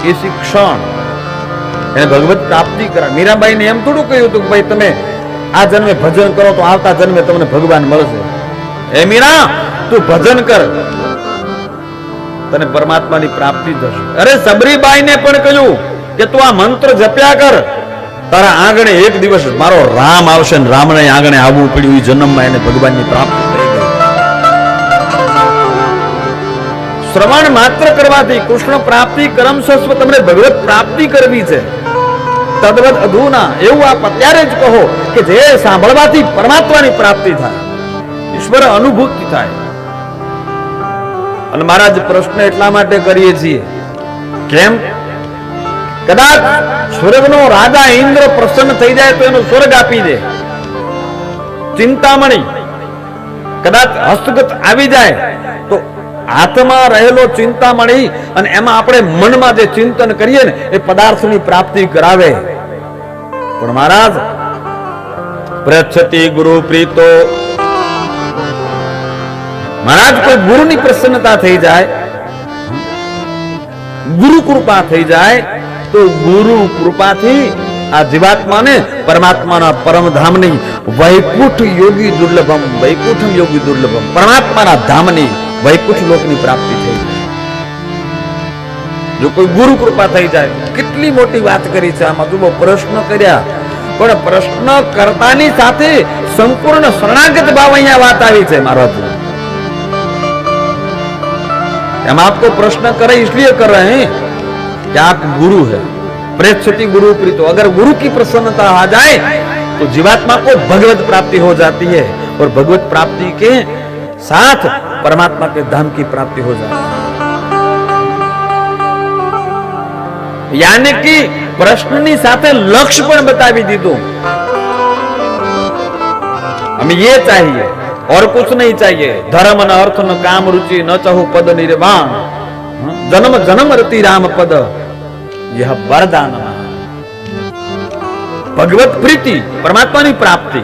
એ શિક્ષણ એને ભગવત પ્રાપ્તિ કરા. મીરાબાઈને એમ થોડું કહ્યું હતું કે ભાઈ તમે આ જન્મે ભજન કરો તો આવતા જન્મે તમને ભગવાન મળશે. એ મીરા તું ભજન કર, તને પરમાત્માની પ્રાપ્તિ થશે. અરે સબરીબાઈને પણ કહ્યું કે તું આ મંત્ર જપ્યા કર, તારા આંગણે એક દિવસ મારો રામ આવશે ને રામને આંગણે આવવું પડ્યું. એ જન્મમાં એને ભગવાનની પ્રાપ્તિ થઈ ગઈ. શ્રવણ માત્ર કરવાથી કૃષ્ણ પ્રાપ્તિ કરમ સસ્વ તમને ભગવત પ્રાપ્તિ કરવી છે. તદ્વત અધુના એવું આપ અત્યારે જ કહો કે જે સાંભળવાથી પરમાત્માની પ્રાપ્તિ થાય, ઈશ્વર અનુભૂતિ થાય. અને મહારાજ પ્રશ્ન એટલા માટે કરીએ છીએ કેમ, કદાચ સ્વર્ગનો રાજા ઇન્દ્ર પ્રસન્ન થઈ જાય તો એનો સ્વર્ગ આપી દે. ચિંતામણી કદાચ હસ્તગત આવી જાય તો હાથમાં રહેલો ચિંતામણી અને એમાં આપણે મનમાં જે ચિંતન કરીએ ને એ પદાર્થની પ્રાપ્તિ કરાવે. પણ મહારાજ પ્રચ્છતિ ગુરુ પ્રીતો, મહારાજ કોઈ ગુરુની પ્રસન્નતા થઈ જાય, ગુરુ કૃપા થઈ જાય તો ગુરુ કૃપાથી આ જીવાત્માને પરમાત્માના પરમધામની વૈકુંઠ યોગી દુર્લભમ, વૈકુંઠમ યોગી દુર્લભમ, પરમાત્માના ધામની વૈકુંઠ લોકની પ્રાપ્તિ થઈ જાય. જો કોઈ ગુરુ કૃપા થઈ જાય, કેટલી મોટી વાત કરી છે આમાં. જુઓ, પ્રશ્ન કર્યા પણ પ્રશ્ન કરતાની સાથે સંપૂર્ણ શરણાગત ભાવ અહીંયા વાત આવી છે. મારો हम आपको प्रश्न करे इसलिए कर रहे हैं कि आप गुरु है. प्रेक्षति गुरु प्रीतो, अगर गुरु की प्रसन्नता आ जाए तो जीवात्मा को भगवत प्राप्ति हो जाती है और भगवत प्राप्ति के साथ परमात्मा के धाम की प्राप्ति हो जाती है. यानी कि प्रश्ननी साथे लक्ष्य पण बतावी दीधुं. हमें ये चाहिए और कुछ नहीं चाहिए. धर्म न अर्थ न काम रुचि न चाहू पद निर्वाण, जन्म जन्म रति राम पद यह वरदान. भगवत प्रीति, परमात्मानी प्राप्ति.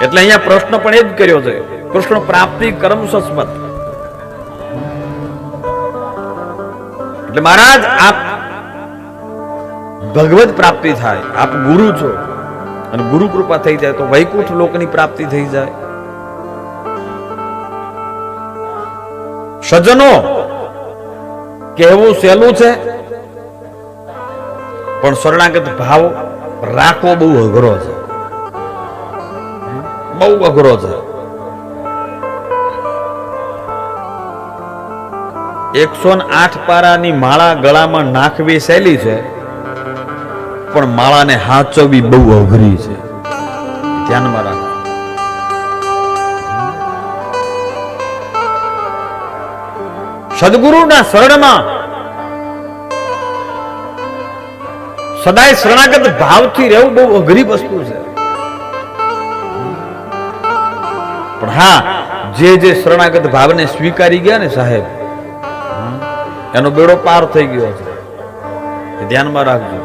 એટલે અહીંયા પ્રશ્ન પણ એ જ કર્યો છે, કૃષ્ણ પ્રાપ્તિ કરમ સસ્મત. એટલે મહારાજ આપ ભગવત પ્રાપ્તિ થાય, આપ ગુરુ છો અને ગુરુ કૃપા થઈ જાય તો વૈકુંઠ લોકની પ્રાપ્તિ થઈ જાય. સજ્જનો કહેવું સહેલું છે પણ શરણાગત ભાવ રાખવો બહુ અઘરો છે, બહુ અઘરો છે. 108 પારાની માળા ગળામાં નાખવી સહેલી છે પણ માળાને હાચવવી બહુ અઘરી છે. ધ્યાનમાં રાખો. સદગુરુના શરણમાં સદાય શરણાગત ભાવથી રહેવું બહુ અઘરી વસ્તુ છે. પણ હા, જે જે શરણાગત ભાવને સ્વીકારી ગયા ને સાહેબ, એનો બેડો પાર થઈ ગયો છે. ધ્યાનમાં રાખજો.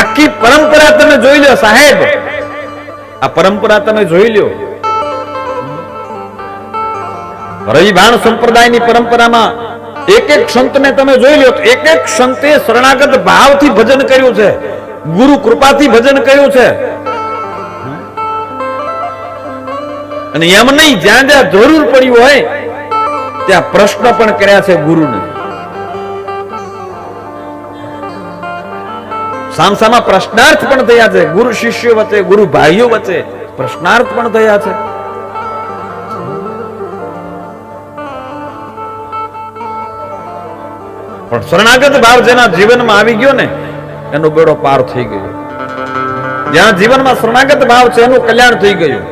આખી પરંપરા તમે જોઈ લો સાહેબ, આ પરંપરા તમે જોઈ લો. રવિભાણ સંપ્રદાયની પરંપરામાં એક એક સંતને તમે જોઈ લો, એક એક સંતે શરણાગત ભાવથી ભજન કર્યું છે, ગુરુ કૃપાથી ભજન કર્યું છે. અને એમ નહીં, જ્યાં જ્યાં જરૂર પડી હોય ત્યાં પ્રશ્ન પણ કર્યા છે ગુરુને. સામસામા પ્રશ્નાર્થ પણ થયા છે, ગુરુ શિષ્યો વચ્ચે, ગુરુ ભાઈઓ વચ્ચે પ્રશ્નાર્થ પણ થયા છે. પણ શરણાગત ભાવ જેના જીવનમાં આવી ગયો ને એનો બેડો પાર થઈ ગયો. જ્યાં જીવનમાં શરણાગત ભાવ છે એનું કલ્યાણ થઈ ગયું.